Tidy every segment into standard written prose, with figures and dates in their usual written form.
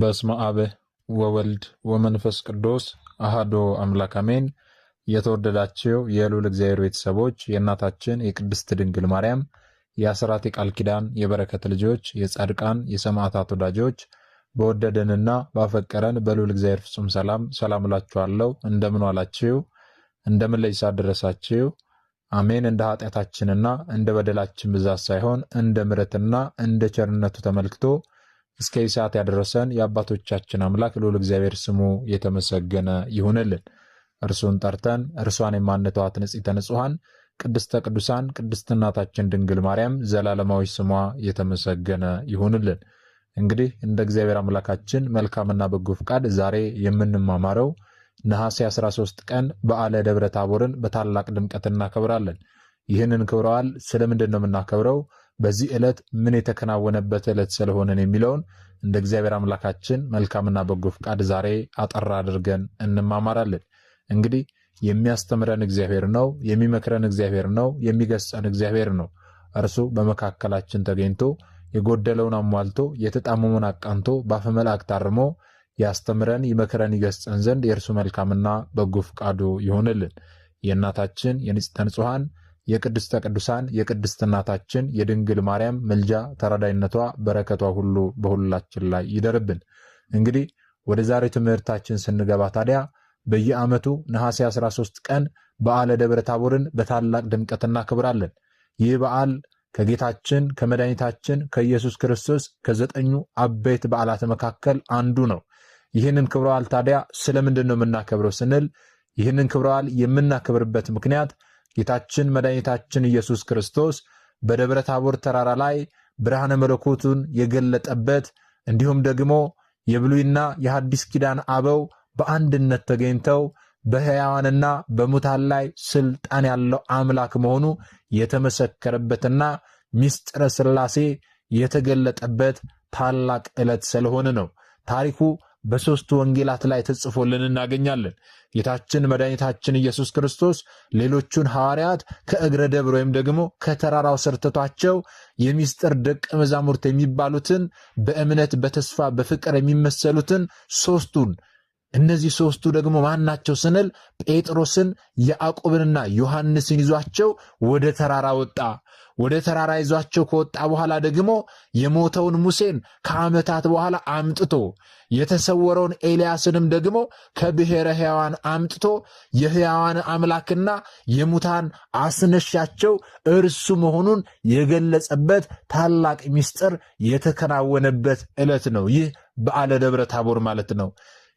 በስመ አብ ወወልድ ወመንፈስ ቅዱስ አሐዱ አምላክ አሜን። የተወደዳችሁ የልዑል እግዚአብሔር ቤተሰቦች የእናታችን የቅድስት ድንግል ማርያም የአስራት የቃል ኪዳን የበረከት ልጆች የጻድቃን የሰማዕታት ወዳጆች በወደደንና ባፈቀረን በልዑል እግዚአብሔር ፍጹም ሰላም እላችኋለሁ። እንደምን ዋላችሁ? እንደምን ለይሳ ደረሳችሁ? አሜን። እንደ ኃጢአታችንና እንደ በደላችን ብዛት ሳይሆን እንደ ምሕረትና እንደ ቸርነቱ ተመልክቶ እስከ ሰዓት ያደረሰን የአባቶቻችን አምላክ ልዑል እግዚአብሔር ስሙ የተመሰገነ ይሁንልን። እርሱን ጠርተን እርሷን የማንተዋት ንጽሕተ ንጹሐን ቅድስተ ቅዱሳን ቅድስት እናታችን ድንግል ማርያም ዘላለማዊ ስሟ የተመሰገነ ይሁንልን። እንግዲህ እንደ እግዚአብሔር አምላካችን መልካምና በጎ ፍቃድ ዛሬ የምንማማረው ነሐሴ 13 ቀን በዓለ ደብረ ታቦርን በታላቅ ድምቀት እናከብራለን። ይህንን ክብረ በዓል ስለምንድን ነው የምናከብረው? በዚህ ዕለት ምን የተከናወነበት ዕለት ስለሆነን የሚለውን እንደ እግዚአብሔር አምላካችን መልካምና በጎ ፍቃድ ዛሬ አጠር አድርገን እንማማራለን። እንግዲህ የሚያስተምረን እግዚአብሔር ነው፣ የሚመክረን እግዚአብሔር ነው፣ የሚገስጸን እግዚአብሔር ነው። እርሱ በመካከላችን ተገኝቶ የጎደለውን አሟልቶ የተጣመመውን አቃንቶ በአፈ መላእክት አርሞ ያስተምረን ይመክረን ይገስጸን ዘንድ የእርሱ መልካምና በጎ ፍቃዱ ይሆንልን። የእናታችን የንጽሕተ ንጹሐን የቅድስተ ቅዱሳን የቅድስት እናታችን የድንግል ማርያም ምልጃ ተራዳይነቷ በረከቷ ሁሉ በሁላችን ላይ ይደርብን። እንግዲህ ወደ ዛሬው ትምህርታችን ስንገባ ታዲያ በየዓመቱ ነሐሴ 13 ቀን በዓለ ደብረ ታቦርን በታላቅ ድምቀት እናከብራለን። ይህ በዓል ከጌታችን ከመድኃኒታችን ከኢየሱስ ክርስቶስ ከ9 አበይት በዓላት መካከል አንዱ ነው። ይህንን ክብረ በዓል ታዲያ ስለምንድን ነው የምናከብረው ስንል ይህንን ክብረ በዓል የምናከብርበት ምክንያት ጌታችን መድኃኒታችን ኢየሱስ ክርስቶስ በደብረ ታቦር ተራራ ላይ ብርሃነ መለኮቱን የገለጠበት እንዲሁም ደግሞ የብሉይና የሐዲስ ኪዳን አበው በአንድነት ተገኝተው በሕያዋንና በሙታን ላይ ስልጣን ያለው አምላክ መሆኑ የተመሰከረበትና ምስጢረ ሥላሴ የተገለጠበት ታላቅ ዕለት ስለሆነ ነው። ታሪኩ በሦስቱ ወንጌላት ላይ ተጽፎልን እናገኛለን። ጌታችን መድኃኒታችን ኢየሱስ ክርስቶስ ሌሎቹን ሐዋርያት ከእግረ ደብር ወይም ደግሞ ከተራራው ስር ትቷቸው የምስጢር ደቀ መዛሙርት የሚባሉትን በእምነት በተስፋ በፍቅር የሚመሰሉትን ሦስቱን እነዚህ ሦስቱ ደግሞ ማናቸው ስንል ጴጥሮስን ያዕቆብንና ዮሐንስን ይዟቸው ወደ ተራራ ወጣ። ወደ ተራራ ይዟቸው ከወጣ በኋላ ደግሞ የሞተውን ሙሴን ከዓመታት በኋላ አምጥቶ የተሰወረውን ኤልያስንም ደግሞ ከብሔረ ሕያዋን አምጥቶ የሕያዋን አምላክና የሙታን አስነሻቸው እርሱ መሆኑን የገለጸበት ታላቅ ምስጢር የተከናወነበት ዕለት ነው። ይህ በዓለ ደብረ ታቦር ማለት ነው።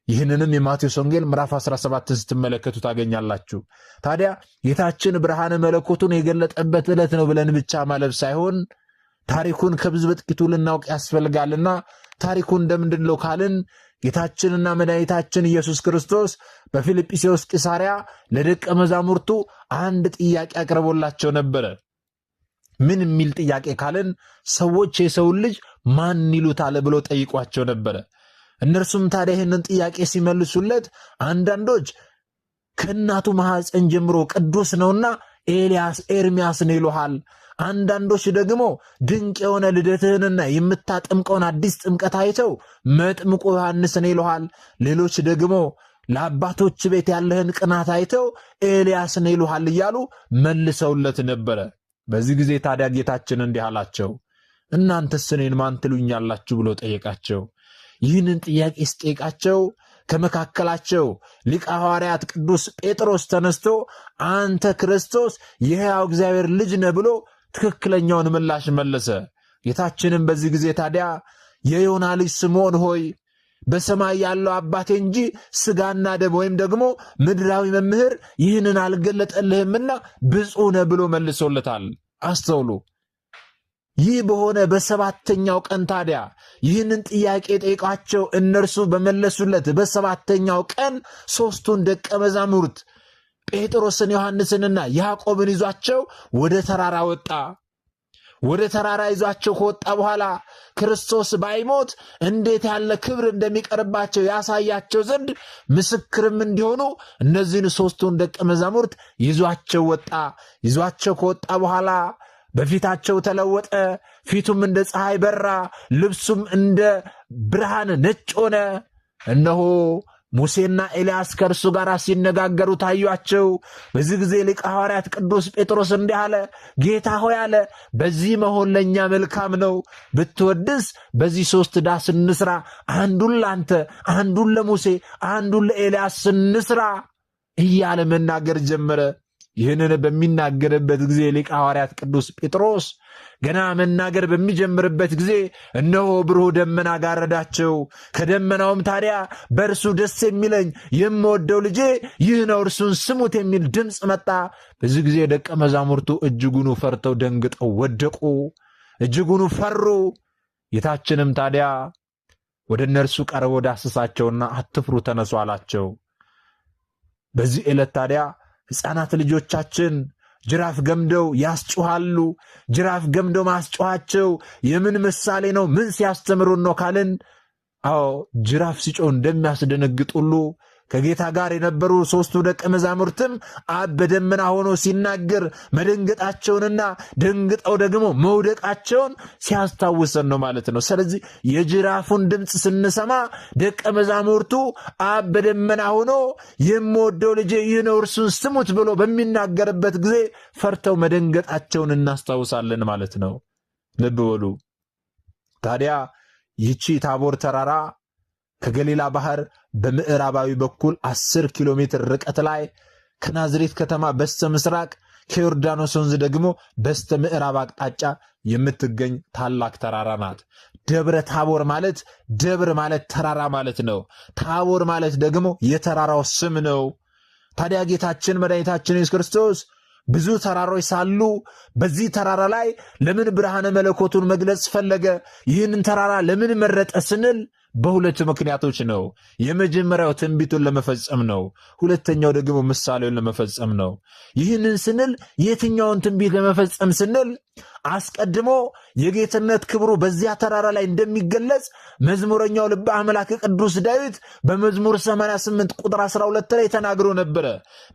ይህንንም የማቴዎስ ወንጌል ምዕራፍ 17 ስትመለከቱ ታገኛላችሁ። ታዲያ ጌታችን ብርሃነ መለኮቱን የገለጠበት ዕለት ነው ብለን ብቻ ማለፍ ሳይሆን ታሪኩን ከብዙ በጥቂቱ ልናውቅ ያስፈልጋልና ታሪኩ እንደምንድን ነው ካልን ጌታችንና መድኃኒታችን ኢየሱስ ክርስቶስ በፊልጵስዩስ ቂሳርያ ለደቀ መዛሙርቱ አንድ ጥያቄ አቅርቦላቸው ነበረ። ምን የሚል ጥያቄ ካልን ሰዎች የሰውን ልጅ ማን ይሉታል ብሎ ጠይቋቸው ነበረ። እነርሱም ታዲያ ይህንን ጥያቄ ሲመልሱለት አንዳንዶች ከእናቱ ማኅፀን ጀምሮ ቅዱስ ነውና ኤርምያስ ነው ይሉሃል፣ አንዳንዶች ደግሞ ድንቅ የሆነ ልደትህንና የምታጠምቀውን አዲስ ጥምቀት አይተው መጥምቁ ዮሐንስ ነው ይሉሃል፣ ሌሎች ደግሞ ለአባቶች ቤት ያለህን ቅናት አይተው ኤልያስ ነው ይሉሃል እያሉ መልሰውለት ነበረ። በዚህ ጊዜ ታዲያ ጌታችን እንዲህ አላቸው፣ እናንተስ እኔን ማን ትሉኛላችሁ ብሎ ጠየቃቸው። ይህንን ጥያቄ ሲጠይቃቸው ከመካከላቸው ሊቀ ሐዋርያት ቅዱስ ጴጥሮስ ተነስቶ አንተ ክርስቶስ የሕያው እግዚአብሔር ልጅ ነህ ብሎ ትክክለኛውን ምላሽ መለሰ። ጌታችንም በዚህ ጊዜ ታዲያ የዮና ልጅ ስምዖን ሆይ በሰማይ ያለው አባቴ እንጂ ሥጋና ደም ወይም ደግሞ ምድራዊ መምህር ይህንን አልገለጠልህምና ብፁዕ ነህ ብሎ መልሶለታል። አስተውሉ። ይህ በሆነ በሰባተኛው ቀን ታዲያ ይህንን ጥያቄ ጠይቃቸው እነርሱ በመለሱለት በሰባተኛው ቀን ሦስቱን ደቀ መዛሙርት ጴጥሮስን ዮሐንስንና ያዕቆብን ይዟቸው ወደ ተራራ ወጣ። ወደ ተራራ ይዟቸው ከወጣ በኋላ ክርስቶስ ባይሞት እንዴት ያለ ክብር እንደሚቀርባቸው ያሳያቸው ዘንድ ምስክርም እንዲሆኑ እነዚህን ሦስቱን ደቀ መዛሙርት ይዟቸው ወጣ። ይዟቸው ከወጣ በኋላ በፊታቸው ተለወጠ። ፊቱም እንደ ፀሐይ በራ፣ ልብሱም እንደ ብርሃን ነጭ ሆነ። እነሆ ሙሴና ኤልያስ ከእርሱ ጋር ሲነጋገሩ ታዩአቸው። በዚህ ጊዜ ሊቀ ሐዋርያት ቅዱስ ጴጥሮስ እንዲህ አለ፣ ጌታ ሆይ አለ፣ በዚህ መሆን ለእኛ መልካም ነው። ብትወድስ በዚህ 3 ዳስ እንስራ፣ አንዱን ላንተ፣ አንዱን ለሙሴ፣ አንዱን ለኤልያስ እንስራ እያለ መናገር ጀመረ። ይህንን በሚናገርበት ጊዜ ሊቀ ሐዋርያት ቅዱስ ጴጥሮስ ገና መናገር በሚጀምርበት ጊዜ እነሆ ብሩህ ደመና ጋረዳቸው። ከደመናውም ታዲያ በእርሱ ደስ የሚለኝ የምወደው ልጄ ይህ ነው፣ እርሱን ስሙት የሚል ድምፅ መጣ። በዚህ ጊዜ ደቀ መዛሙርቱ እጅጉኑ ፈርተው ደንግጠው ወደቁ፣ እጅጉኑ ፈሩ። ጌታችንም ታዲያ ወደ እነርሱ ቀርቦ ዳሰሳቸውና አትፍሩ፣ ተነሱ አላቸው። በዚህ ዕለት ታዲያ ሕፃናት ልጆቻችን ጅራፍ ገምደው ያስጮሃሉ። ጅራፍ ገምደው ማስጮኋቸው የምን ምሳሌ ነው? ምን ሲያስተምሩን ነው ካልን፣ አዎ ጅራፍ ሲጮህ እንደሚያስደነግጥ ሁሉ ከጌታ ጋር የነበሩ 3ቱ ደቀ መዛሙርትም አብ በደመና ሆኖ ሲናገር መደንገጣቸውንና ደንግጠው ደግሞ መውደቃቸውን ሲያስታውሰን ነው ማለት ነው። ስለዚህ የጅራፉን ድምፅ ስንሰማ ደቀ መዛሙርቱ አብ በደመና ሆኖ የምወደው ልጄ ይህ ነው፣ እርሱን ስሙት ብሎ በሚናገርበት ጊዜ ፈርተው መደንገጣቸውን እናስታውሳለን ማለት ነው። ልብ በሉ ታዲያ ይቺ ታቦር ተራራ ከገሊላ ባህር በምዕራባዊ በኩል 10 ኪሎ ሜትር ርቀት ላይ ከናዝሬት ከተማ በስተ ምስራቅ ከዮርዳኖስ ወንዝ ደግሞ በስተ ምዕራብ አቅጣጫ የምትገኝ ታላቅ ተራራ ናት። ደብረ ታቦር ማለት ደብር ማለት ተራራ ማለት ነው። ታቦር ማለት ደግሞ የተራራው ስም ነው። ታዲያ ጌታችን መድኃኒታችን ኢየሱስ ክርስቶስ ብዙ ተራሮች ሳሉ በዚህ ተራራ ላይ ለምን ብርሃነ መለኮቱን መግለጽ ፈለገ? ይህንን ተራራ ለምን መረጠ ስንል በሁለት ምክንያቶች ነው። የመጀመሪያው ትንቢቱን ለመፈጸም ነው። ሁለተኛው ደግሞ ምሳሌውን ለመፈጸም ነው። ይህንን ስንል የትኛውን ትንቢት ለመፈጸም ስንል አስቀድሞ የጌትነት ክብሩ በዚያ ተራራ ላይ እንደሚገለጽ መዝሙረኛው ልበ አምላክ ቅዱስ ዳዊት በመዝሙር 88 ቁጥር 12 ላይ ተናግሮ ነበረ።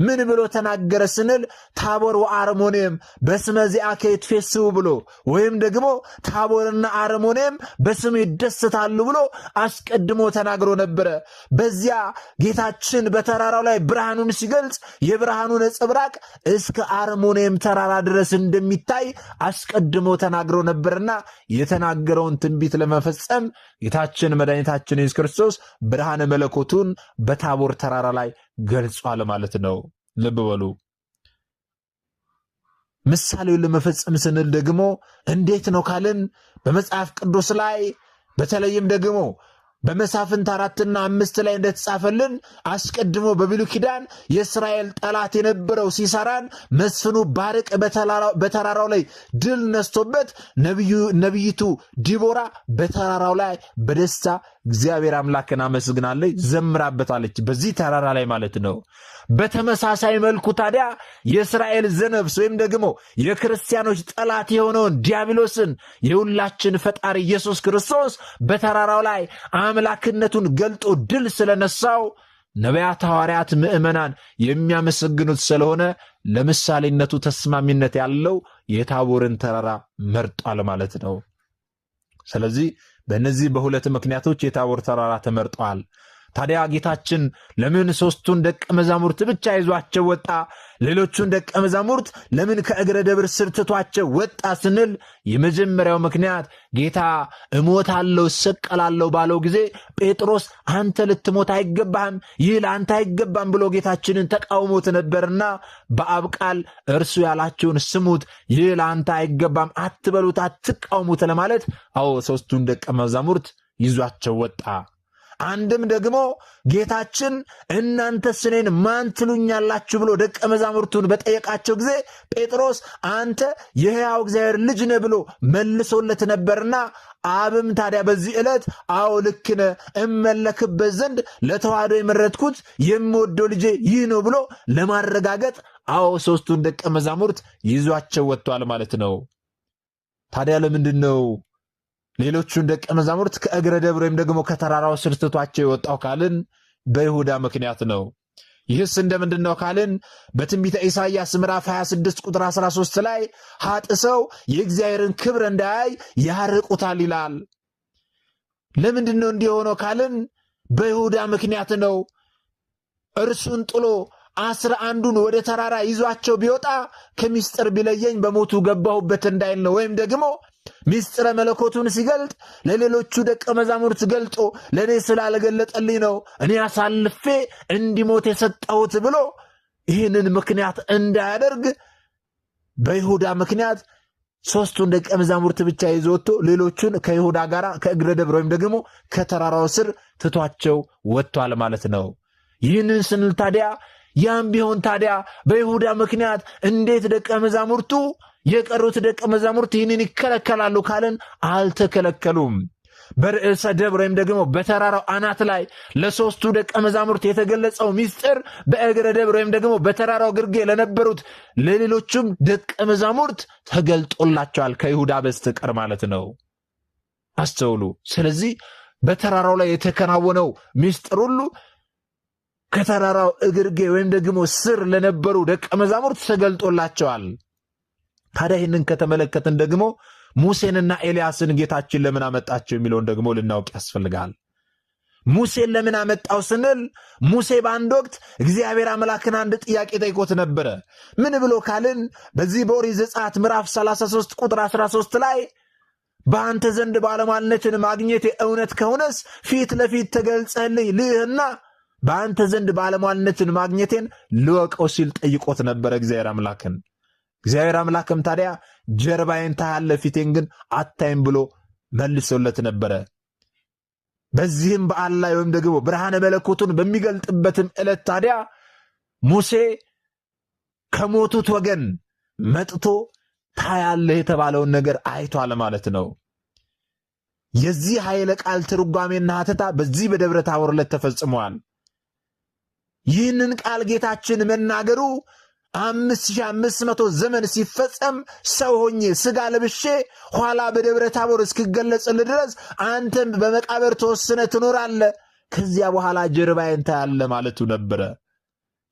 ምን ብሎ ተናገረ ስንል ታቦር ወአርሞኔም በስመ ዚአከ ይትፌስሑ ብሎ ወይም ደግሞ ታቦርና አርሞኔም በስሙ ይደሰታሉ ብሎ አስቀድሞ ተናግሮ ነበረ። በዚያ ጌታችን በተራራው ላይ ብርሃኑን ሲገልጽ የብርሃኑ ነጸብራቅ እስከ አርሞኔም ተራራ ድረስ እንደሚታይ አስቀድሞ ተናግሮ ነበርና የተናገረውን ትንቢት ለመፈጸም ጌታችን መድኃኒታችን ኢየሱስ ክርስቶስ ብርሃነ መለኮቱን በታቦር ተራራ ላይ ገልጿል ማለት ነው። ልብ በሉ። ምሳሌውን ለመፈጸም ስንል ደግሞ እንዴት ነው ካልን በመጽሐፍ ቅዱስ ላይ በተለይም ደግሞ በመሳፍንት 4 እና 5 ላይ እንደተጻፈልን አስቀድሞ በብሉይ ኪዳን የእስራኤል ጠላት የነበረው ሲሰራን መስፍኑ ባርቅ በተራራው ላይ ድል ነስቶበት ነቢይቱ ዲቦራ በተራራው ላይ በደስታ እግዚአብሔር አምላክን አመስግናለች፣ ዘምራበታለች። በዚህ ተራራ ላይ ማለት ነው። በተመሳሳይ መልኩ ታዲያ የእስራኤል ዘነብስ ወይም ደግሞ የክርስቲያኖች ጠላት የሆነውን ዲያብሎስን የሁላችን ፈጣሪ ኢየሱስ ክርስቶስ በተራራው ላይ አምላክነቱን ገልጦ ድል ስለነሳው ነቢያት፣ ሐዋርያት፣ ምዕመናን የሚያመሰግኑት ስለሆነ ለምሳሌነቱ ተስማሚነት ያለው የታቦርን ተራራ መርጧል ማለት ነው። ስለዚህ በእነዚህ በሁለት ምክንያቶች የታቦር ተራራ ተመርጧል። ታዲያ ጌታችን ለምን 3ቱን ደቀ መዛሙርት ብቻ ይዟቸው ወጣ? ሌሎቹን ደቀ መዛሙርት ለምን ከእግረ ደብር ስር ትቷቸው ወጣ ስንል የመጀመሪያው ምክንያት ጌታ እሞታለሁ እሰቀላለሁ ባለው ጊዜ ጴጥሮስ አንተ ልትሞት አይገባህም፣ ይህ ለአንተ አይገባም ብሎ ጌታችንን ተቃውሞት ነበርና በአብ ቃል እርሱ ያላችሁን ስሙት፣ ይህ ለአንተ አይገባም፣ አትበሉት፣ አትቃውሙት ለማለት 3ቱን ደቀ መዛሙርት ይዟቸው ወጣ። አንድም ደግሞ ጌታችን እናንተስ እኔን ማን ትሉኛላችሁ ብሎ ደቀ መዛሙርቱን በጠየቃቸው ጊዜ ጴጥሮስ አንተ የሕያው እግዚአብሔር ልጅ ነህ ብሎ መልሶለት ነበርና አብም ታዲያ በዚህ ዕለት ልክ ነህ፣ እመለክበት ዘንድ ለተዋህዶ የመረጥኩት የምወደው ልጄ ይህ ነው ብሎ ለማረጋገጥ 3ቱን ደቀ መዛሙርት ይዟቸው ወጥቷል ማለት ነው። ታዲያ ለምንድን ነው ሌሎቹን ደቀ መዛሙርት ከእግረ ደብር ወይም ደግሞ ከተራራው ስር ትቷቸው የወጣው ካልን በይሁዳ ምክንያት ነው። ይህስ እንደምንድነው ካልን በትንቢተ ኢሳይያስ ምዕራፍ 26 ቁጥር 13 ላይ ኃጥእ ሰው የእግዚአብሔርን ክብር እንዳያይ ያርቁታል ይላል። ለምንድነው እንዲህ ሆነው ካልን በይሁዳ ምክንያት ነው። እርሱን ጥሎ 11ዱን ወደ ተራራ ይዟቸው ቢወጣ ከምስጢር ቢለየኝ በሞቱ ገባሁበት እንዳይል ነው። ወይም ደግሞ ምስጢረ መለኮቱን ሲገልጥ ለሌሎቹ ደቀ መዛሙርት ገልጦ ለእኔ ስላልገለጠልኝ ነው እኔ አሳልፌ እንዲሞት የሰጠሁት ብሎ ይህንን ምክንያት እንዳያደርግ በይሁዳ ምክንያት 3ቱን ደቀ መዛሙርት ብቻ ይዞ ወጥቶ ሌሎቹን ከይሁዳ ጋር ከእግረ ደብር ወይም ደግሞ ከተራራው ስር ትቷቸው ወጥቷል ማለት ነው። ይህንን ስንል ታዲያ ያም ቢሆን ታዲያ በይሁዳ ምክንያት እንዴት ደቀ መዛሙርቱ የቀሩት ደቀ መዛሙርት ይህንን ይከለከላሉ ካልን አልተከለከሉም። በርዕሰ ደብር ወይም ደግሞ በተራራው አናት ላይ ለ3ቱ ደቀ መዛሙርት የተገለጸው ምስጢር በእግረ ደብር ወይም ደግሞ በተራራው ግርጌ ለነበሩት ለሌሎቹም ደቀ መዛሙርት ተገልጦላቸዋል ከይሁዳ በስተቀር ማለት ነው። አስተውሉ። ስለዚህ በተራራው ላይ የተከናወነው ምስጢር ሁሉ ከተራራው እግርጌ ወይም ደግሞ ስር ለነበሩ ደቀ መዛሙርት ተገልጦላቸዋል። ታዲያ ይህንን ከተመለከትን ደግሞ ሙሴንና ኤልያስን ጌታችን ለምን አመጣቸው የሚለውን ደግሞ ልናውቅ ያስፈልጋል። ሙሴን ለምን አመጣው ስንል ሙሴ በአንድ ወቅት እግዚአብሔር አምላክን አንድ ጥያቄ ጠይቆት ነበረ። ምን ብሎ ካልን በዚህ በኦሪት ዘጸአት ምዕራፍ 33 ቁጥር 13 ላይ በአንተ ዘንድ ባለሟልነትን ማግኘቴ እውነት ከሆነስ ፊት ለፊት ተገልጸልኝ ልህና በአንተ ዘንድ ባለሟልነትን ማግኘቴን ልወቀው ሲል ጠይቆት ነበረ እግዚአብሔር አምላክን። እግዚአብሔር አምላክም ታዲያ ጀርባዬን ታያለህ ፊቴን ግን አታይም ብሎ መልሶለት ነበረ። በዚህም በዓል ላይ ወይም ደግሞ ብርሃነ መለኮቱን በሚገልጥበትም ዕለት ታዲያ ሙሴ ከሞቱት ወገን መጥቶ ታያለህ የተባለውን ነገር አይቷል ማለት ነው። የዚህ ኃይለ ቃል ትርጓሜና ሐተታ በዚህ በደብረ ታቦር ዕለት ተፈጽመዋል። ይህንን ቃል ጌታችን መናገሩ 5500 ዘመን ሲፈጸም ሰው ሆኜ ሥጋ ለብሼ ኋላ በደብረ ታቦር እስክገለጽልህ ድረስ አንተም በመቃብር ተወስነ ትኖራለህ፣ ከዚያ በኋላ ጀርባዬን ታያለህ ማለቱ ነበረ።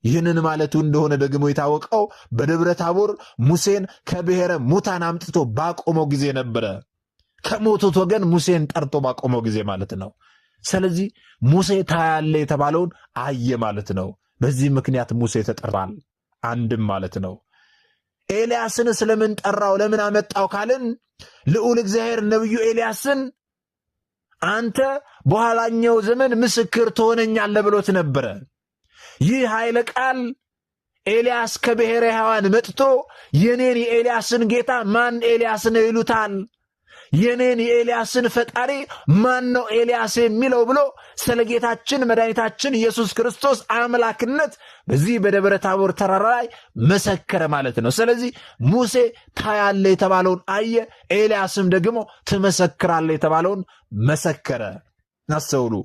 ይህንን ማለቱ እንደሆነ ደግሞ የታወቀው በደብረ ታቦር ሙሴን ከብሔረ ሙታን አምጥቶ ባቆመው ጊዜ ነበረ። ከሞቱት ወገን ሙሴን ጠርቶ ባቆመው ጊዜ ማለት ነው። ስለዚህ ሙሴ ታያለህ የተባለውን አየ ማለት ነው። በዚህ ምክንያት ሙሴ ተጠራል አንድም ማለት ነው። ኤልያስን ስለምን ጠራው ለምን አመጣው ካልን ልዑል እግዚአብሔር ነቢዩ ኤልያስን አንተ በኋላኛው ዘመን ምስክር ትሆነኛለህ ብሎት ነበረ። ይህ ኃይለ ቃል ኤልያስ ከብሔረ ሕያዋን መጥቶ የኔን የኤልያስን ጌታ ማን ኤልያስ ነው ይሉታል፣ የኔን የኤልያስን ፈጣሪ ማን ነው ኤልያስ የሚለው ብሎ ስለ ጌታችን መድኃኒታችን ኢየሱስ ክርስቶስ አምላክነት በዚህ በደብረ ታቦር ተራራ ላይ መሰከረ ማለት ነው። ስለዚህ ሙሴ ታያለህ የተባለውን አየ፣ ኤልያስም ደግሞ ትመሰክራለህ የተባለውን መሰከረ። አስተውሉ።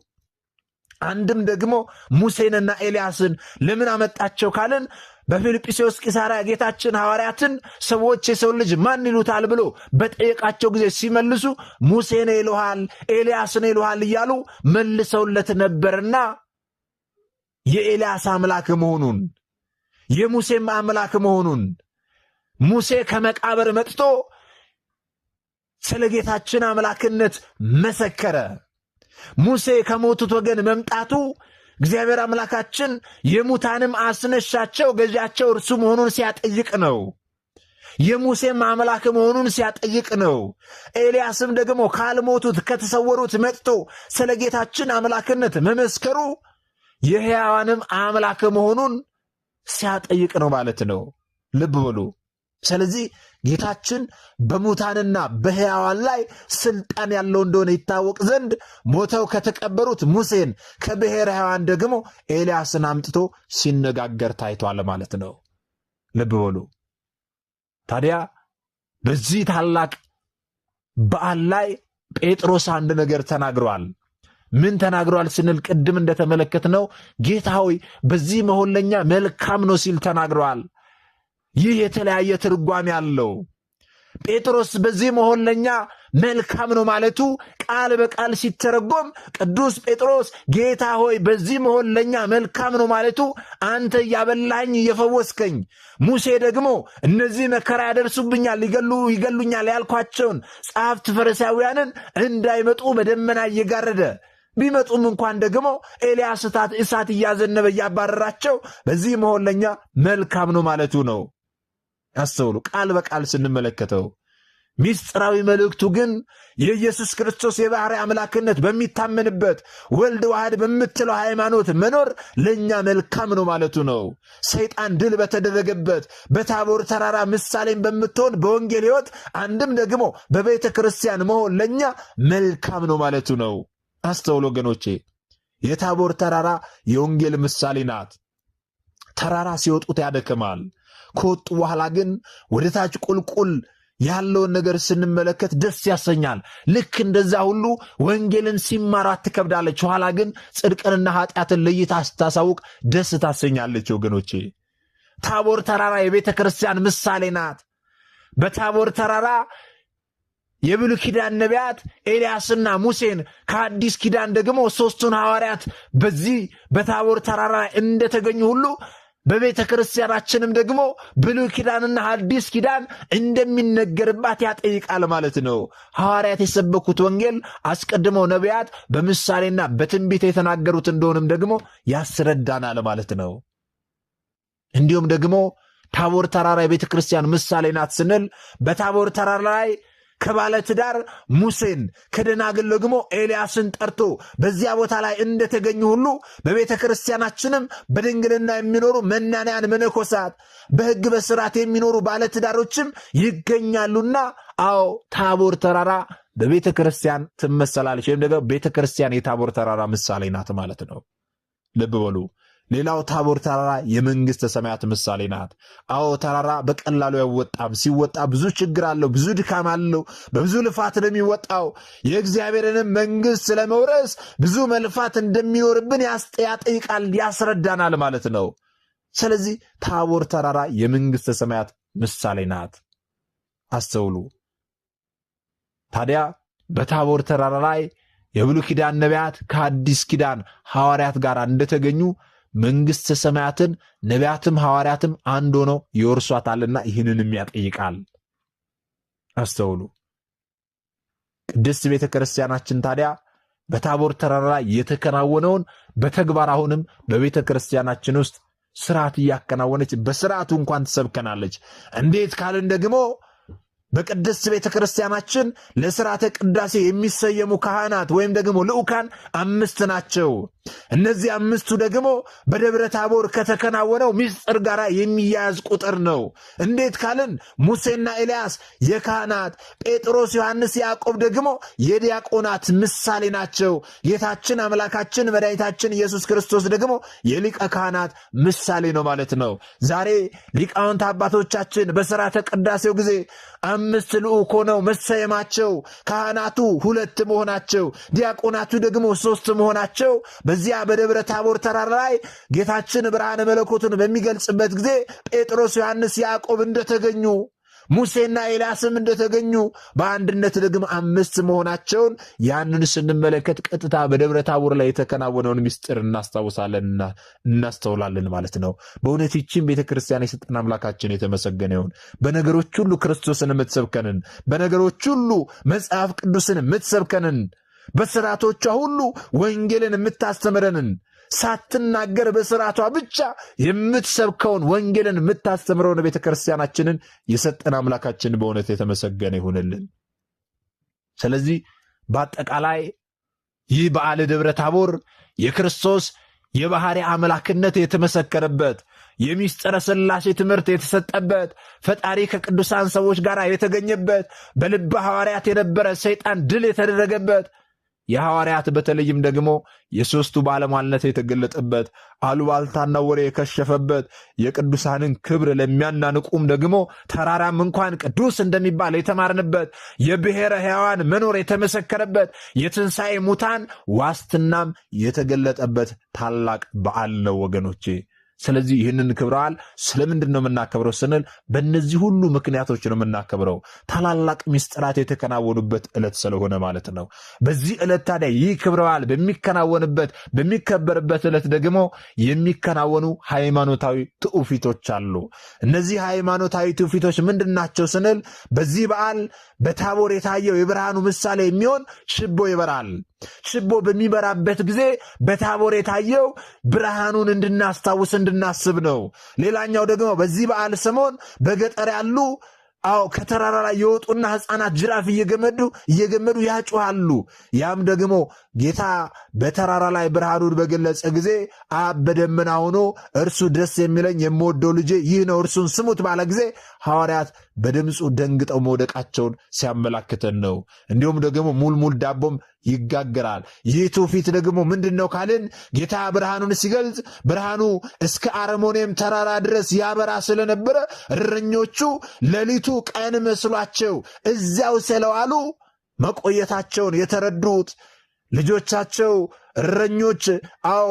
አንድም ደግሞ ሙሴንና ኤልያስን ለምን አመጣቸው ካልን በፊልጵስዩስ ቂሳርያ ጌታችን ሐዋርያትን ሰዎች የሰው ልጅ ማን ይሉታል ብሎ በጠየቃቸው ጊዜ ሲመልሱ ሙሴ ነው ይሉሃል፣ ኤልያስ ነው ይሉሃል እያሉ መልሰውለት ነበርና የኤልያስ አምላክ መሆኑን የሙሴም አምላክ መሆኑን ሙሴ ከመቃብር መጥቶ ስለ ጌታችን አምላክነት መሰከረ። ሙሴ ከሞቱት ወገን መምጣቱ እግዚአብሔር አምላካችን የሙታንም አስነሻቸው ገዣቸው እርሱ መሆኑን ሲያጠይቅ ነው። የሙሴም አምላክ መሆኑን ሲያጠይቅ ነው። ኤልያስም ደግሞ ካልሞቱት ከተሰወሩት መጥቶ ስለ ጌታችን አምላክነት መመስከሩ የሕያዋንም አምላክ መሆኑን ሲያጠይቅ ነው ማለት ነው። ልብ በሉ። ስለዚህ ጌታችን በሙታንና በሕያዋን ላይ ስልጣን ያለው እንደሆነ ይታወቅ ዘንድ ሞተው ከተቀበሩት ሙሴን ከብሔረ ሕያዋን ደግሞ ኤልያስን አምጥቶ ሲነጋገር ታይቷል ማለት ነው። ልብ በሉ። ታዲያ በዚህ ታላቅ በዓል ላይ ጴጥሮስ አንድ ነገር ተናግሯል። ምን ተናግሯል ስንል ቅድም እንደተመለከትነው ጌታ ሆይ በዚህ መሆን ለኛ መልካም ነው ሲል ተናግሯል። ይህ የተለያየ ትርጓሜ አለው። ጴጥሮስ በዚህ መሆን ለኛ መልካም ነው ማለቱ ቃል በቃል ሲተረጎም ቅዱስ ጴጥሮስ ጌታ ሆይ በዚህ መሆን ለኛ መልካም ነው ማለቱ አንተ እያበላኝ እየፈወስከኝ፣ ሙሴ ደግሞ እነዚህ መከራ ያደርሱብኛል ይገሉኛል ያልኳቸውን ጸሐፍት ፈሪሳውያንን እንዳይመጡ በደመና እየጋረደ ቢመጡም እንኳን ደግሞ ኤልያስ እሳት እያዘነበ እያባረራቸው በዚህ መሆን ለኛ መልካም ነው ማለቱ ነው። ያስተውሉ። ቃል በቃል ስንመለከተው ሚስጥራዊ መልእክቱ ግን የኢየሱስ ክርስቶስ የባሕርይ አምላክነት በሚታመንበት ወልድ ዋሕድ በምትለው ሃይማኖት መኖር ለኛ መልካም ነው ማለቱ ነው። ሰይጣን ድል በተደረገበት በታቦር ተራራ ምሳሌም በምትሆን በወንጌል ሕይወት አንድም ደግሞ በቤተ ክርስቲያን መሆን ለኛ መልካም ነው ማለቱ ነው። አስተውሎ ወገኖቼ፣ የታቦር ተራራ የወንጌል ምሳሌ ናት። ተራራ ሲወጡት ያደክማል። ከወጡ በኋላ ግን ወደ ታች ቁልቁል ያለውን ነገር ስንመለከት ደስ ያሰኛል። ልክ እንደዛ ሁሉ ወንጌልን ሲማራት ትከብዳለች፣ ኋላ ግን ጽድቅንና ኃጢአትን ለይታ ስታሳውቅ ደስ ታሰኛለች። ወገኖቼ ታቦር ተራራ የቤተ ክርስቲያን ምሳሌ ናት። በታቦር ተራራ የብሉይ ኪዳን ነቢያት ኤልያስና ሙሴን ከአዲስ ኪዳን ደግሞ ሦስቱን ሐዋርያት በዚህ በታቦር ተራራ እንደተገኙ ሁሉ በቤተ ክርስቲያናችንም ደግሞ ብሉይ ኪዳንና አዲስ ኪዳን እንደሚነገርባት ያጠይቃል ማለት ነው። ሐዋርያት የሰበኩት ወንጌል አስቀድመው ነቢያት በምሳሌና በትንቢት የተናገሩት እንደሆንም ደግሞ ያስረዳናል ማለት ነው። እንዲሁም ደግሞ ታቦር ተራራ የቤተ ክርስቲያን ምሳሌ ናት ስንል በታቦር ተራራ ላይ ከባለ ትዳር ሙሴን ከደናግል ደግሞ ኤልያስን ጠርቶ በዚያ ቦታ ላይ እንደተገኙ ሁሉ በቤተ ክርስቲያናችንም በድንግልና የሚኖሩ መናንያን መነኮሳት፣ በሕግ በስርዓት የሚኖሩ ባለ ትዳሮችም ይገኛሉና አዎ ታቦር ተራራ በቤተ ክርስቲያን ትመሰላለች፣ ወይም ደግሞ ቤተ ክርስቲያን የታቦር ተራራ ምሳሌ ናት ማለት ነው። ልብ በሉ። ሌላው ታቦር ተራራ የመንግሥተ ሰማያት ምሳሌ ናት። አዎ ተራራ በቀላሉ አይወጣም። ሲወጣ ብዙ ችግር አለው፣ ብዙ ድካም አለው፣ በብዙ ልፋት ነው የሚወጣው። የእግዚአብሔርንም መንግሥት ለመውረስ ብዙ መልፋት እንደሚኖርብን ያጠይቃል፣ ያስረዳናል ማለት ነው። ስለዚህ ታቦር ተራራ የመንግሥተ ሰማያት ምሳሌ ናት። አስተውሉ። ታዲያ በታቦር ተራራ ላይ የብሉይ ኪዳን ነቢያት ከአዲስ ኪዳን ሐዋርያት ጋር እንደተገኙ መንግሥተ ሰማያትን ነቢያትም ሐዋርያትም አንድ ሆነው ይወርሷታልና ይህንንም ያጠይቃል። አስተውሉ። ቅድስት ቤተ ክርስቲያናችን ታዲያ በታቦር ተራራ ላይ የተከናወነውን በተግባር አሁንም በቤተ ክርስቲያናችን ውስጥ ስርዓት እያከናወነች በስርዓቱ እንኳን ትሰብከናለች። እንዴት ካልን ደግሞ በቅድስት ቤተ ክርስቲያናችን ለሥርዓተ ቅዳሴ የሚሰየሙ ካህናት ወይም ደግሞ ልዑካን 5 ናቸው። እነዚህ 5ቱ ደግሞ በደብረ ታቦር ከተከናወነው ምስጢር ጋር የሚያያዝ ቁጥር ነው። እንዴት ካልን ሙሴና ኤልያስ የካህናት፣ ጴጥሮስ፣ ዮሐንስ፣ ያዕቆብ ደግሞ የዲያቆናት ምሳሌ ናቸው። ጌታችን አምላካችን መድኃኒታችን ኢየሱስ ክርስቶስ ደግሞ የሊቀ ካህናት ምሳሌ ነው ማለት ነው። ዛሬ ሊቃውንት አባቶቻችን በሥርዓተ ቅዳሴው ጊዜ 5 ልዑክ ሆነው መሰየማቸው፣ ካህናቱ 2 መሆናቸው፣ ዲያቆናቱ ደግሞ 3 መሆናቸው በዚያ በደብረ ታቦር ተራራ ላይ ጌታችን ብርሃነ መለኮቱን በሚገልጽበት ጊዜ ጴጥሮስ፣ ዮሐንስ፣ ያዕቆብ እንደተገኙ ሙሴና ኤልያስም እንደተገኙ በአንድነት ደግሞ 5 መሆናቸውን ያንን ስንመለከት ቀጥታ በደብረ ታቦር ላይ የተከናወነውን ምስጢር እናስታውሳለንና እናስተውላለን ማለት ነው። በእውነት ይህችን ቤተክርስቲያን የሰጠን አምላካችን የተመሰገነ ይሁን። በነገሮች ሁሉ ክርስቶስን የምትሰብከንን፣ በነገሮች ሁሉ መጽሐፍ ቅዱስን የምትሰብከንን፣ በስርዓቶቿ ሁሉ ወንጌልን የምታስተምረንን፣ ሳትናገር በስርዓቷ ብቻ የምትሰብከውን ወንጌልን የምታስተምረውን ቤተ ክርስቲያናችንን የሰጠን አምላካችን በእውነት የተመሰገነ ይሁንልን። ስለዚህ በአጠቃላይ ይህ በዓለ ደብረ ታቦር የክርስቶስ የባሕርይ አምላክነት የተመሰከረበት፣ የሚስጥረ ሥላሴ ትምህርት የተሰጠበት፣ ፈጣሪ ከቅዱሳን ሰዎች ጋር የተገኘበት፣ በልበ ሐዋርያት የነበረ ሰይጣን ድል የተደረገበት፣ የሐዋርያት በተለይም ደግሞ የሦስቱ ባለሟልነት የተገለጠበት፣ አሉባልታና ወሬ የከሸፈበት፣ የቅዱሳንን ክብር ለሚያናንቁም ደግሞ ተራራም እንኳን ቅዱስ እንደሚባል የተማርንበት፣ የብሔረ ሕያዋን መኖር የተመሰከረበት፣ የትንሣኤ ሙታን ዋስትናም የተገለጠበት ታላቅ በዓል ነው ወገኖቼ። ስለዚህ ይህንን ክብረ በዓል ስለምንድን ነው የምናከብረው ስንል በእነዚህ ሁሉ ምክንያቶች ነው የምናከብረው። ታላላቅ ምስጢራት የተከናወኑበት ዕለት ስለሆነ ማለት ነው። በዚህ ዕለት ታዲያ ይህ ክብረ በዓል በሚከበርበት ዕለት ደግሞ የሚከናወኑ ሃይማኖታዊ ትውፊቶች አሉ። እነዚህ ሃይማኖታዊ ትውፊቶች ምንድን ናቸው ስንል በዚህ በዓል በታቦር የታየው የብርሃኑ ምሳሌ የሚሆን ችቦ ይበራል። ችቦ በሚበራበት ጊዜ በታቦር የታየው ብርሃኑን እንድናስታውስ እንድናስብ ነው። ሌላኛው ደግሞ በዚህ በዓል ሰሞን በገጠር ያሉ ከተራራ ላይ የወጡና ሕፃናት ጅራፍ እየገመዱ ያጩሃሉ። ያም ደግሞ ጌታ በተራራ ላይ ብርሃኑን በገለጸ ጊዜ አብ በደመና ሆኖ እርሱ ደስ የሚለኝ የምወደው ልጄ ይህ ነው እርሱን ስሙት ባለ ጊዜ ሐዋርያት በድምፁ ደንግጠው መውደቃቸውን ሲያመላክተን ነው። እንዲሁም ደግሞ ሙልሙል ዳቦም ይጋገራል። ይህ ትውፊት ደግሞ ምንድን ነው ካልን ጌታ ብርሃኑን ሲገልጽ ብርሃኑ እስከ አርሞንኤም ተራራ ድረስ ያበራ ስለነበረ እረኞቹ ሌሊቱ ቀን መስሏቸው እዚያው ስለዋሉ መቆየታቸውን የተረዱት ልጆቻቸው እረኞች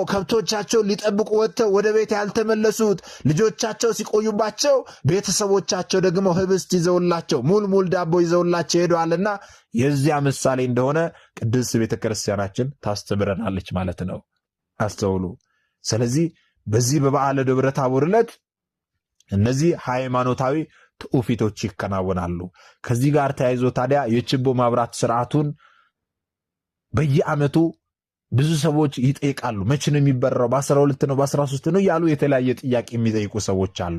ከብቶቻቸው ሊጠብቁ ወጥተው ወደ ቤት ያልተመለሱት ልጆቻቸው ሲቆዩባቸው ቤተሰቦቻቸው ደግሞ ህብስት ይዘውላቸው ሙልሙል ዳቦ ይዘውላቸው ሄደዋልና የዚያ ምሳሌ እንደሆነ ቅድስት ቤተክርስቲያናችን ታስተምረናለች ማለት ነው። አስተውሉ። ስለዚህ በዚህ በበዓለ ደብረ ታቦር ዕለት እነዚህ ሃይማኖታዊ ትውፊቶች ይከናወናሉ። ከዚህ ጋር ተያይዞ ታዲያ የችቦ ማብራት ስርዓቱን በየዓመቱ ብዙ ሰዎች ይጠይቃሉ። መቼ ነው የሚበራው? በ12 ነው በ13 ነው ያሉ የተለያየ ጥያቄ የሚጠይቁ ሰዎች አሉ።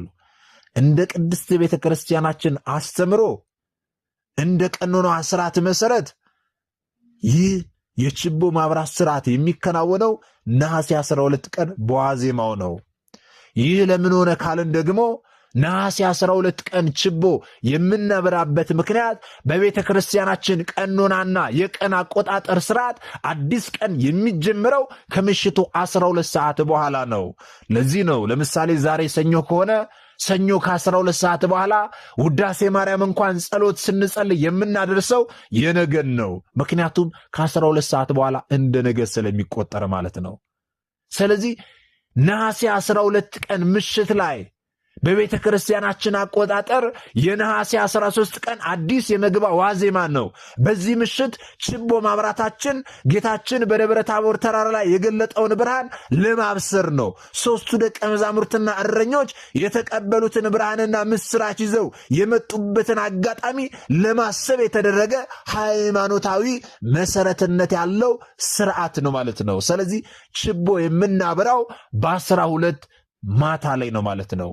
እንደ ቅድስት ቤተክርስቲያናችን አስተምሮ እንደ ቀኖና ስርዓት መሰረት ይህ የችቦ ማብራት ስርዓት የሚከናወነው ነሐሴ 12 ቀን በዋዜማው ነው። ይህ ለምን ሆነ ካልን ደግሞ ነሐሴ 12 ቀን ችቦ የምናበራበት ምክንያት በቤተ ክርስቲያናችን ቀኖናና የቀን አቆጣጠር ስርዓት አዲስ ቀን የሚጀምረው ከምሽቱ 12 ሰዓት በኋላ ነው። ለዚህ ነው ለምሳሌ ዛሬ ሰኞ ከሆነ ሰኞ ከ12 ሰዓት በኋላ ውዳሴ ማርያም እንኳን ጸሎት ስንጸልይ የምናደርሰው የነገን ነው። ምክንያቱም ከ12 ሰዓት በኋላ እንደ ነገ ስለሚቆጠር ማለት ነው። ስለዚህ ነሐሴ 12 ቀን ምሽት ላይ በቤተ ክርስቲያናችን አቆጣጠር የነሐሴ 13 ቀን አዲስ የመግባ ዋዜማ ነው። በዚህ ምሽት ችቦ ማብራታችን ጌታችን በደብረ ታቦር ተራራ ላይ የገለጠውን ብርሃን ለማብሰር ነው። ሦስቱ ደቀ መዛሙርትና እረኞች የተቀበሉትን ብርሃንና ምስራች ይዘው የመጡበትን አጋጣሚ ለማሰብ የተደረገ ሃይማኖታዊ መሰረትነት ያለው ስርዓት ነው ማለት ነው። ስለዚህ ችቦ የምናበራው በ12 ማታ ላይ ነው ማለት ነው።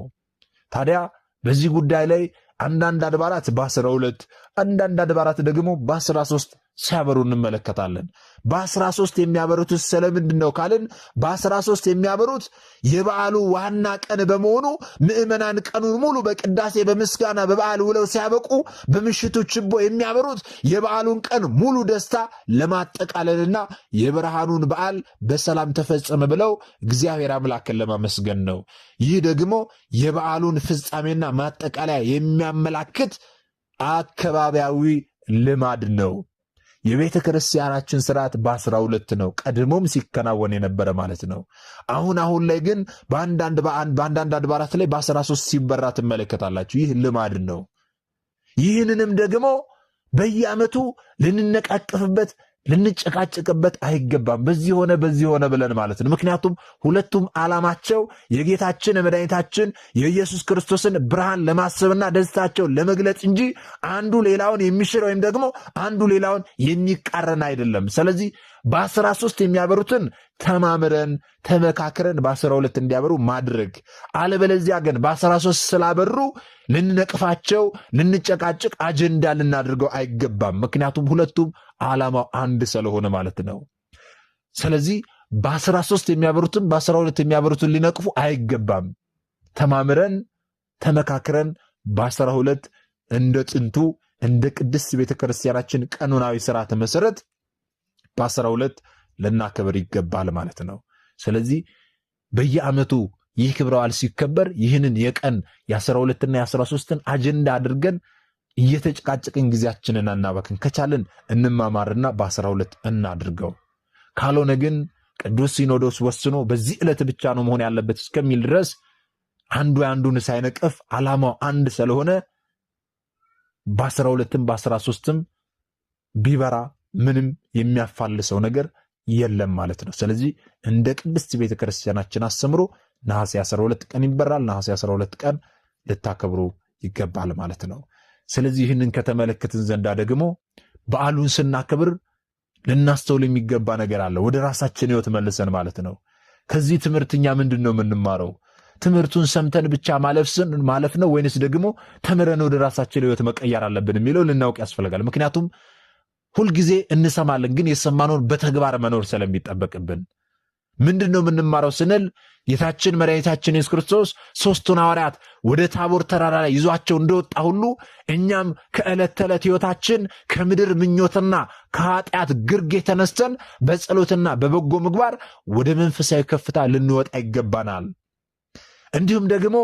ታዲያ በዚህ ጉዳይ ላይ አንዳንድ አድባራት በ12 አንዳንድ አድባራት ደግሞ በ13 ሲያበሩ እንመለከታለን። በ13 የሚያበሩት ስለምንድን ነው ካልን በ13 የሚያበሩት የበዓሉ ዋና ቀን በመሆኑ ምዕመናን ቀኑን ሙሉ በቅዳሴ በምስጋና በበዓል ውለው ሲያበቁ በምሽቱ ችቦ የሚያበሩት የበዓሉን ቀን ሙሉ ደስታ ለማጠቃለልና የብርሃኑን በዓል በሰላም ተፈጸመ ብለው እግዚአብሔር አምላክን ለማመስገን ነው። ይህ ደግሞ የበዓሉን ፍጻሜና ማጠቃለያ የሚያመላክት አካባቢያዊ ልማድ ነው። የቤተ ክርስቲያናችን ስርዓት በ12 ነው ቀድሞም ሲከናወን የነበረ ማለት ነው። አሁን ላይ ግን በአንዳንድ አድባራት ላይ በ13 ሲበራ ትመለከታላችሁ። ይህ ልማድ ነው። ይህንንም ደግሞ በየዓመቱ ልንነቃቀፍበት ልንጨቃጨቅበት አይገባም። በዚህ ሆነ ብለን ማለት ነው። ምክንያቱም ሁለቱም ዓላማቸው የጌታችን የመድኃኒታችን የኢየሱስ ክርስቶስን ብርሃን ለማሰብና ደስታቸውን ለመግለጽ እንጂ አንዱ ሌላውን የሚሽር ወይም ደግሞ አንዱ ሌላውን የሚቃረን አይደለም። ስለዚህ በ13 የሚያበሩትን ተማምረን ተመካክረን በ12 እንዲያበሩ ማድረግ፣ አለበለዚያ ግን በ13 ስላበሩ ልንነቅፋቸው ልንጨቃጭቅ አጀንዳ ልናደርገው አይገባም። ምክንያቱም ሁለቱም ዓላማው አንድ ስለሆነ ማለት ነው። ስለዚህ በ13 የሚያበሩትን በ12 የሚያበሩትን ሊነቅፉ አይገባም። ተማምረን ተመካክረን በ12 እንደ ጥንቱ እንደ ቅድስት ቤተክርስቲያናችን ቀኖናዊ ስርዓት መሰረት በ12 ልናከብር ይገባል ማለት ነው። ስለዚህ በየዓመቱ ይህ ክብረ በዓል ሲከበር ይህንን የቀን የ12ና የ13ን አጀንዳ አድርገን እየተጨቃጨቅን ጊዜያችንን አናባክን። ከቻልን እንማማርና በ12 እናድርገው። ካልሆነ ግን ቅዱስ ሲኖዶስ ወስኖ በዚህ ዕለት ብቻ ነው መሆን ያለበት እስከሚል ድረስ አንዱ አንዱን ሳይነቅፍ ዓላማው አንድ ስለሆነ በ12ም በ13ም ቢበራ ምንም የሚያፋልሰው ነገር የለም ማለት ነው። ስለዚህ እንደ ቅድስት ቤተክርስቲያናችን አስተምሮ ነሐሴ 12 ቀን ይበራል። ነሐሴ 12 ቀን ልታከብሩ ይገባል ማለት ነው። ስለዚህ ይህንን ከተመለከትን ዘንዳ ደግሞ በዓሉን ስናከብር ልናስተውል የሚገባ ነገር አለ። ወደ ራሳችን ሕይወት መልሰን ማለት ነው። ከዚህ ትምህርትኛ ምንድነው የምንማረው? ትምህርቱን ሰምተን ብቻ ማለፍ ነው ወይንስ ደግሞ ተምረን ወደ ራሳችን ሕይወት መቀየር አለብን የሚለው ልናውቅ ያስፈልጋል። ምክንያቱም ሁልጊዜ እንሰማለን፣ ግን የሰማነውን በተግባር መኖር ስለሚጠበቅብን ምንድነው የምንማረው ስንል ጌታችን መድኃኒታችን ኢየሱስ ክርስቶስ ሦስቱን ሐዋርያት ወደ ታቦር ተራራ ላይ ይዟቸው እንደወጣ ሁሉ እኛም ከዕለት ተዕለት ሕይወታችን ከምድር ምኞትና ከኃጢአት ግርጌ ተነስተን በጸሎትና በበጎ ምግባር ወደ መንፈሳዊ ከፍታ ልንወጣ ይገባናል። እንዲሁም ደግሞ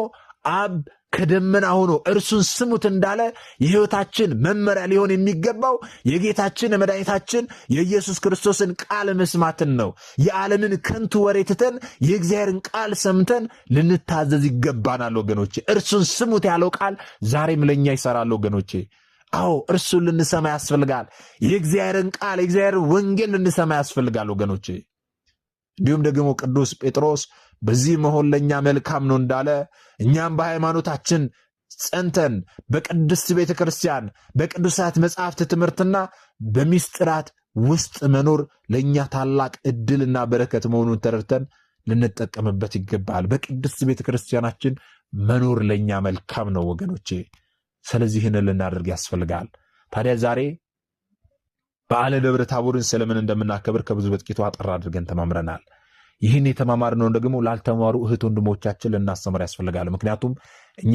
አብ ከደመና ሆኖ እርሱን ስሙት እንዳለ የሕይወታችን መመሪያ ሊሆን የሚገባው የጌታችን የመድኃኒታችን የኢየሱስ ክርስቶስን ቃል መስማትን ነው። የዓለምን ከንቱ ወሬ ትተን የእግዚአብሔርን ቃል ሰምተን ልንታዘዝ ይገባናል ወገኖቼ። እርሱን ስሙት ያለው ቃል ዛሬም ለእኛ ይሠራል ወገኖቼ። አዎ እርሱን ልንሰማ ያስፈልጋል። የእግዚአብሔርን ቃል የእግዚአብሔርን ወንጌል ልንሰማ ያስፈልጋል ወገኖቼ። እንዲሁም ደግሞ ቅዱስ ጴጥሮስ በዚህ መሆን ለእኛ መልካም ነው እንዳለ እኛም በሃይማኖታችን ጸንተን በቅድስት ቤተ ክርስቲያን በቅዱሳት መጻሕፍት ትምህርትና በሚስጥራት ውስጥ መኖር ለእኛ ታላቅ ዕድልና በረከት መሆኑን ተረድተን ልንጠቀምበት ይገባል። በቅድስት ቤተ ክርስቲያናችን መኖር ለእኛ መልካም ነው ወገኖቼ። ስለዚህ ይህንን ልናደርግ ያስፈልጋል። ታዲያ ዛሬ በዓለ ደብረ ታቦርን ስለምን እንደምናከብር ከብዙ በጥቂቱ አጠር አድርገን ተማምረናል። ይህን የተማማርነውን ደግሞ ላልተማሩ እህት ወንድሞቻችን ልናስተምር ያስፈልጋል። ምክንያቱም እኛ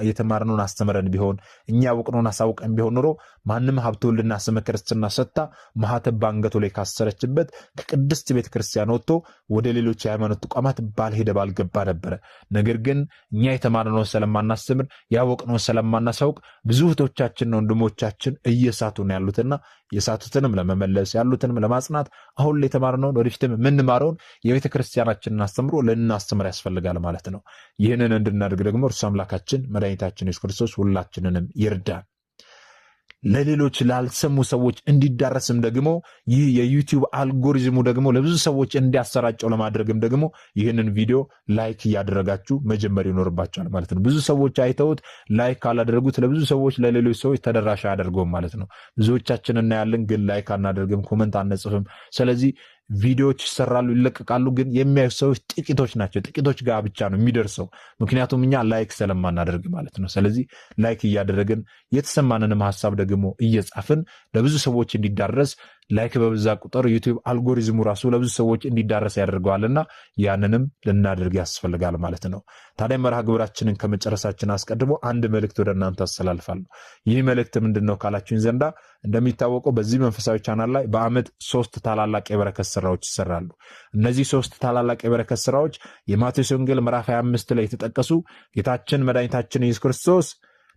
የተማርነውን አስተምረን ቢሆን እኛ ያወቅነውን አሳውቀን ቢሆን ኖሮ ማንም ሀብተ ወልድና ስመ ክርስትና ሰጥታ ማኅተብ በአንገቱ ላይ ካሰረችበት ከቅድስት ቤተ ክርስቲያን ወጥቶ ወደ ሌሎች የሃይማኖት ተቋማት ባልሄደ ባልገባ ነበረ። ነገር ግን እኛ የተማርነውን ስለማናስተምር ያወቅነውን ስለማናሳውቅ ብዙ እህቶቻችንና ወንድሞቻችን እየሳቱ ነው ያሉትና የሳቱትንም ለመመለስ ያሉትንም ለማጽናት አሁን ላይ የተማርነውን ወደፊትም የምንማረውን የቤተ ክርስቲያናችንን አስተምሮ ልናስተምር ያስፈልጋል ማለት ነው። ይህንን እንድናደርግ ደግሞ እርሱ አምላካችን መድኃኒታችን ኢየሱስ ክርስቶስ ሁላችንንም ይርዳን። ለሌሎች ላልሰሙ ሰዎች እንዲዳረስም ደግሞ ይህ የዩቲዩብ አልጎሪዝሙ ደግሞ ለብዙ ሰዎች እንዲያሰራጨው ለማድረግም ደግሞ ይህንን ቪዲዮ ላይክ እያደረጋችሁ መጀመር ይኖርባቸዋል ማለት ነው። ብዙ ሰዎች አይተውት ላይክ ካላደረጉት ለብዙ ሰዎች ለሌሎች ሰዎች ተደራሽ አያደርገውም ማለት ነው። ብዙዎቻችን እናያለን፣ ግን ላይክ አናደርግም፣ ኮመንት አንጽፍም። ስለዚህ ቪዲዮዎች ይሰራሉ፣ ይለቀቃሉ፣ ግን የሚያዩ ሰዎች ጥቂቶች ናቸው። ጥቂቶች ጋር ብቻ ነው የሚደርሰው፣ ምክንያቱም እኛ ላይክ ስለማናደርግ ማለት ነው። ስለዚህ ላይክ እያደረግን የተሰማንንም ሀሳብ ደግሞ እየጻፍን ለብዙ ሰዎች እንዲዳረስ ላይክ በበዛ ቁጥር ዩቲዩብ አልጎሪዝሙ ራሱ ለብዙ ሰዎች እንዲዳረስ ያደርገዋልና ያንንም ልናደርግ ያስፈልጋል ማለት ነው። ታዲያ መርሃ ግብራችንን ከመጨረሳችን አስቀድሞ አንድ መልእክት ወደ እናንተ አስተላልፋለሁ። ይህ መልእክት ምንድን ነው ካላችሁኝ ዘንዳ እንደሚታወቀው በዚህ መንፈሳዊ ቻናል ላይ በዓመት 3 ታላላቅ የበረከት ስራዎች ይሰራሉ። እነዚህ 3 ታላላቅ የበረከት ስራዎች የማቴዎስ ወንጌል ምዕራፍ 25 ላይ የተጠቀሱ ጌታችን መድኃኒታችን ኢየሱስ ክርስቶስ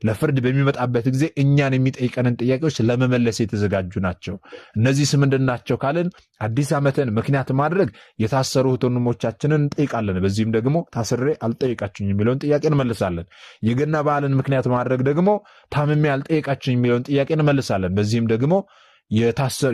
ለፍርድ በሚመጣበት ጊዜ እኛን የሚጠይቀንን ጥያቄዎች ለመመለስ የተዘጋጁ ናቸው። እነዚህ ምንድን ናቸው ካልን አዲስ ዓመትን ምክንያት ማድረግ የታሰሩ ወንድሞቻችንን እንጠይቃለን። በዚህም ደግሞ ታስሬ አልጠይቃችሁኝ የሚለውን ጥያቄ እንመልሳለን። የገና በዓልን ምክንያት ማድረግ ደግሞ ታምሜ አልጠይቃችሁኝ የሚለውን ጥያቄ እንመልሳለን። በዚህም ደግሞ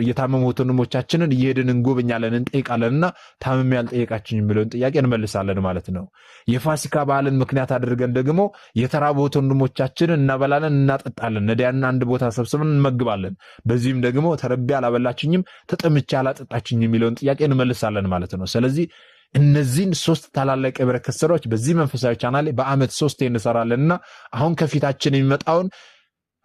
የታመሙ ወንድሞቻችንን እየሄድን እንጎበኛለን፣ እንጠይቃለንና ታምሜ ያልጠየቃችሁኝ የሚለውን ጥያቄ እንመልሳለን ማለት ነው። የፋሲካ በዓልን ምክንያት አድርገን ደግሞ የተራቡ ወንድሞቻችንን እናበላለን፣ እናጠጣለን። ነዳያንን አንድ ቦታ ሰብስበን እንመግባለን። በዚህም ደግሞ ተርቤ አላበላችኝም፣ ተጠምቼ አላጠጣችኝ የሚለውን ጥያቄ እንመልሳለን ማለት ነው። ስለዚህ እነዚህን 3 ታላላቅ የበረከት ስራዎች በዚህ መንፈሳዊ ቻናል ላይ በዓመት 3 እንሰራለንና አሁን ከፊታችን የሚመጣውን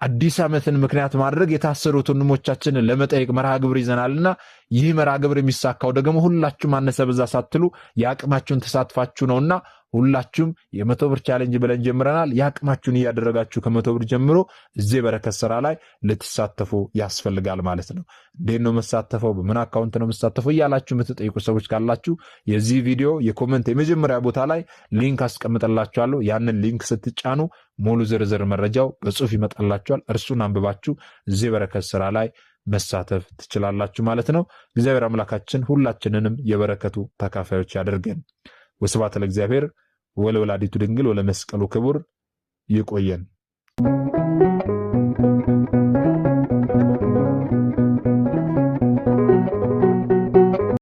አዲስ ዓመትን ምክንያት ማድረግ የታሰሩት ወንድሞቻችንን ለመጠየቅ መርሃ ግብር ይዘናልና ይህ መርሃ ግብር የሚሳካው ደግሞ ሁላችሁም አነሰ በዛ ሳትሉ የአቅማችሁን ተሳትፋችሁ ነውና ሁላችሁም የ100 ብር ቻሌንጅ ብለን ጀምረናል። የአቅማችሁን እያደረጋችሁ ከ100 ብር ጀምሮ እዚህ በረከት ስራ ላይ ልትሳተፉ ያስፈልጋል ማለት ነው። እንዴት ነው መሳተፈው? በምን አካውንት ነው መሳተፈው እያላችሁ የምትጠይቁ ሰዎች ካላችሁ የዚህ ቪዲዮ የኮመንት የመጀመሪያ ቦታ ላይ ሊንክ አስቀምጥላችኋለሁ። ያንን ሊንክ ስትጫኑ ሙሉ ዝርዝር መረጃው በጽሁፍ ይመጣላችኋል። እርሱን አንብባችሁ እዚህ በረከት ስራ ላይ መሳተፍ ትችላላችሁ ማለት ነው። እግዚአብሔር አምላካችን ሁላችንንም የበረከቱ ተካፋዮች ያደርገን። ወስብሐት ለእግዚአብሔር ወለወላዲቱ ድንግል ወለመስቀሉ ክቡር። ይቆየን።